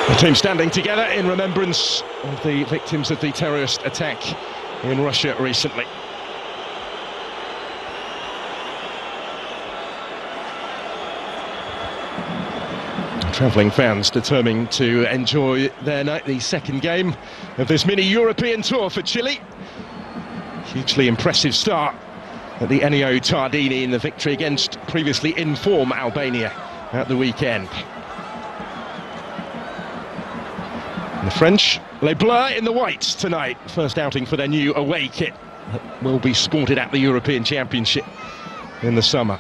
The team standing together in remembrance of the victims of the terrorist attack in Russia recently. Travelling fans determined to enjoy their night, the second game of this mini European tour for Chile. Hugely impressive start at the Ennio Tardini in the victory against previously in form Albania at the weekend. And the French, les Bleus in the whites tonight. First outing for their new away kit that will be sported at the European Championship in the summer.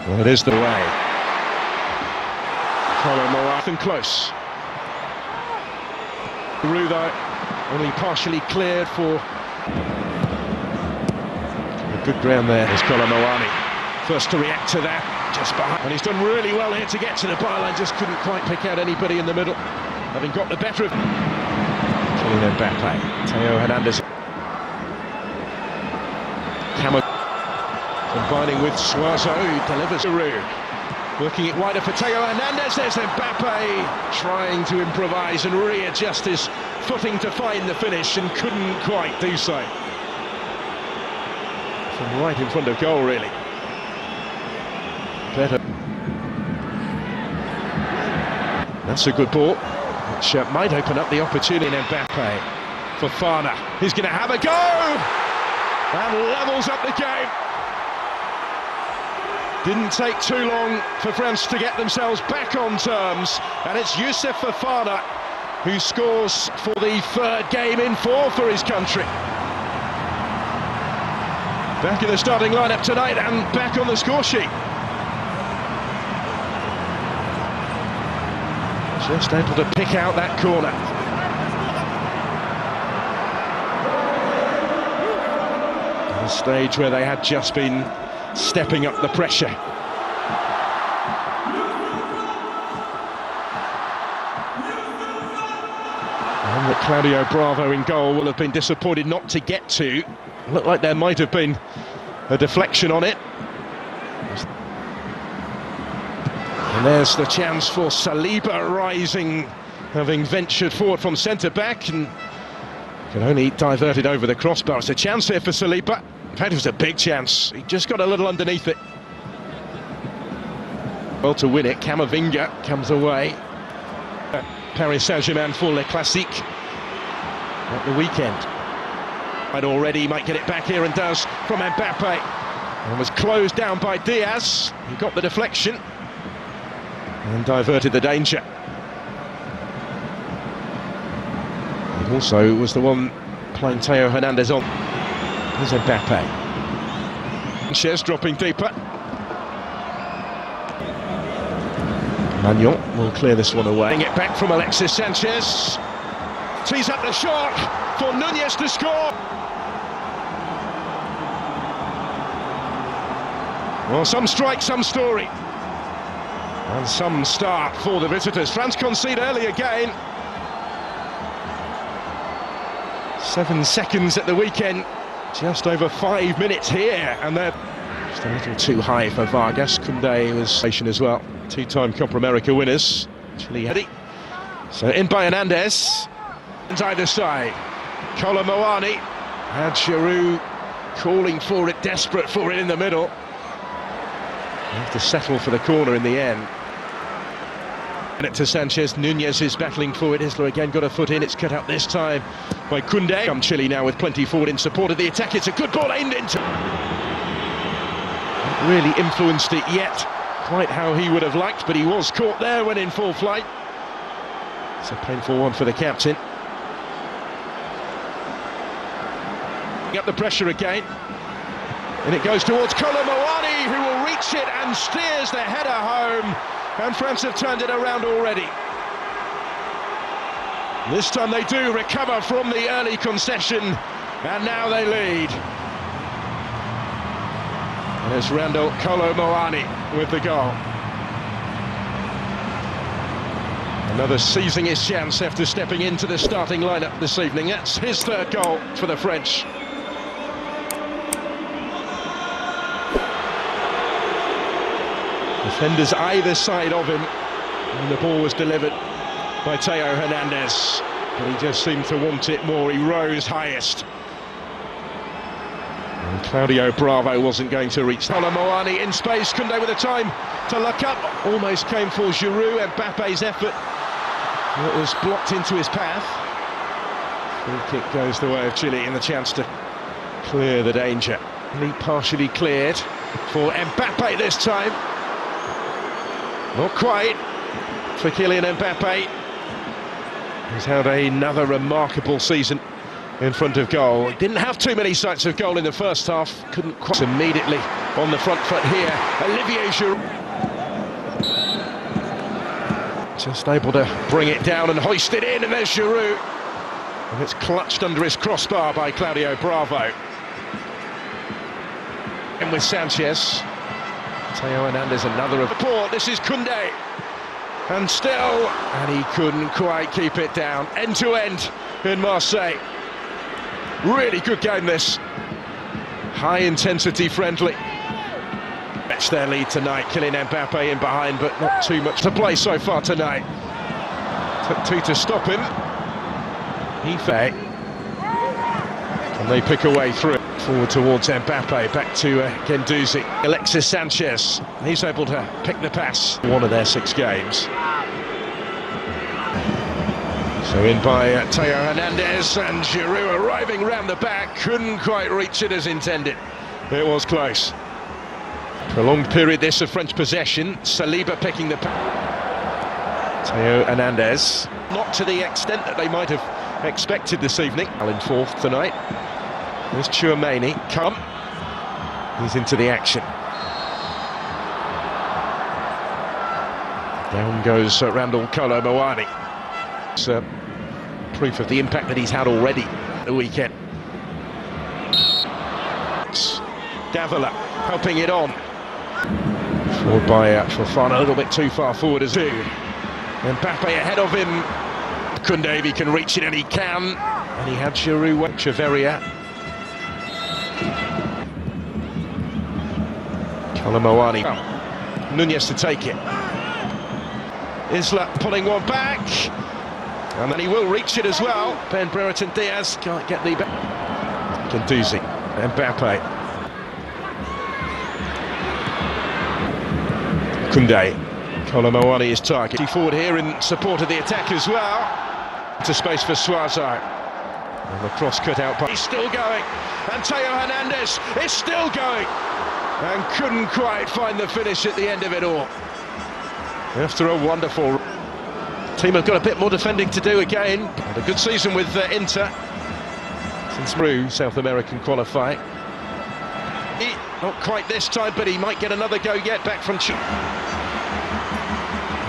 Well, it is the way. Morathan close. Through though, only partially cleared for good ground there. There's Moani, first to react to that, just behind. And he's done really well here to get to the byline, just couldn't quite pick out anybody in the middle, having got the better of Kylian Mbappe. Theo Hernandez. Camera combining with Suazo, who delivers Giroud. Working it wider for Theo Hernandez. There's Mbappe trying to improvise and readjust his footing to find the finish and couldn't quite do so. From right in front of goal, really. Better. That's a good ball, which might open up the opportunity. Mbappe for Fana. He's going to have a go! And levels up the game. Didn't take too long for France to get themselves back on terms, and it's Youssouf Fofana who scores for the third game in four for his country. Back in the starting lineup tonight and back on the score sheet. Just able to pick out that corner. The stage where they had just been stepping up the pressure. And that Claudio Bravo in goal will have been disappointed not to get to. Looked like there might have been a deflection on it. And there's the chance for Saliba rising, having ventured forward from centre-back and can only divert it over the crossbar. It's a chance here for Saliba. In fact, it was a big chance. He just got a little underneath it. Well, to win it, Camavinga comes away. Paris Saint-Germain for Le Classique at the weekend. And already might get it back here and does from Mbappe. And was closed down by Diaz. He got the deflection and diverted the danger. He also was the one playing Theo Hernandez on. Here's Mbappe. Sanchez dropping deeper. Magnon will clear this one away. Getting it back from Alexis Sanchez. Tees up the shot for Nunez to score. Well, some strike, some story. And some start for the visitors. France concede early again. 7 seconds at the weekend. Just over 5 minutes here, and they're just a little too high for Vargas. Koundé was station as well. Two-time Copa America winners. Chile. So in by Hernandez. And either side. Moani had Giroud calling for it, desperate for it in the middle. They have to settle for the corner in the end. And it to Sanchez. Nunez is battling for it. Isla again got a foot in. It's cut out this time by Koundé. Chile now with plenty forward in support of the attack. It's a good ball aimed into. Not really influenced it yet, quite how he would have liked, but he was caught there when in full flight. It's a painful one for the captain. Up the pressure again. And it goes towards Moani, who will reach it and steers the header home. And France have turned it around already. This time they do recover from the early concession, and now they lead. And it's Randall Moani with the goal. Another seizing his chance after stepping into the starting lineup this evening. That's his third goal for the French. Defenders either side of him, and the ball was delivered. by Theo Hernandez, but he just seemed to want it more. He rose highest. And Claudio Bravo wasn't going to reach. Kolo Muani in space, Koundé with the time to look up. Almost came for Giroud. Mbappe's effort, it was blocked into his path. Free kick goes the way of Chile, and the chance to clear the danger. Only partially cleared for Mbappe this time. Not quite for Kylian Mbappe. He's had another remarkable season in front of goal. He didn't have too many sights of goal in the first half. Couldn't cross immediately on the front foot here. Olivier Giroud just able to bring it down and hoist it in, and there's Giroud. And it's clutched under his crossbar by Claudio Bravo. And with Sanchez. Theo Hernandez, another of the port. This is Koundé. And still, and he couldn't quite keep it down. End to end in Marseille. Really good game this. High intensity, friendly. Match their lead tonight. Kylian Mbappe in behind, but not too much to play so far tonight. Took two to stop him. Ife. And they pick away through it. Forward towards Mbappe, back to Guendouzi. Alexis Sanchez, he's able to pick the pass. One of their 6 games. So in by Theo Hernandez, and Giroud arriving round the back, couldn't quite reach it as intended. It was close. Prolonged period this of French possession. Saliba picking the pass. Theo Hernandez, not to the extent that they might have expected this evening. In fourth tonight. There's Tchouaméni, come. He's into the action. Down goes Randall Kolo Muani. It's proof of the impact that he's had already the weekend. Davila helping it on. Forward by Fofana, a little bit too far forward as two. Mbappe ahead of him. Koundé, if he can reach it, and he can. And he had Giroud, Chaveria. Kolo Muani. Oh, Nunez to take it. Isla pulling one back. And then he will reach it as well. Ben Brereton Diaz can't get the back. Guendouzi. Mbappe. Koundé. Kolo Muani is target. Forward here in support of the attack as well. To space for Suazo. And the cross cut out by... He's still going. And Theo Hernandez is still going. And couldn't quite find the finish at the end of it all. After a wonderful... Team have got a bit more defending to do again. Had a good season with Inter. Since through South American qualifying. Not quite this time, but he might get another go yet back from Chile.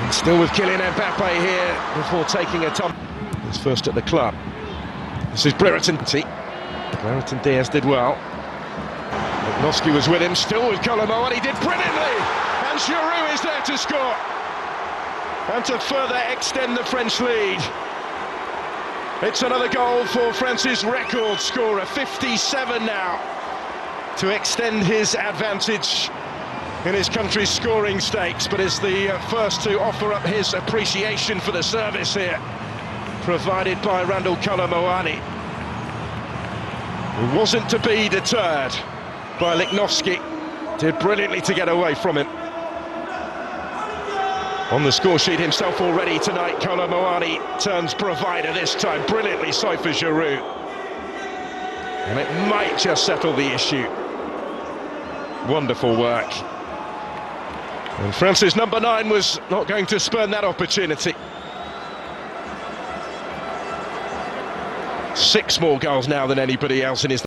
And still with Kylian Mbappe here before taking a tumble. He's first at the club. This is Brereton. Brereton Diaz did well. Lewandowski was with him, still with Kolo Muani, he did brilliantly! And Giroud is there to score! And to further extend the French lead. It's another goal for France's record scorer, 57 now, to extend his advantage in his country's scoring stakes, but is the first to offer up his appreciation for the service here, provided by Randall Kolo Muani, who wasn't to be deterred by Lichnowsky. Did brilliantly to get away from him. On the score sheet himself already tonight, Kolo Muani turns provider this time, brilliantly so for Giroud. And it might just settle the issue. Wonderful work. And France's number 9 was not going to spurn that opportunity. 6 more goals now than anybody else in his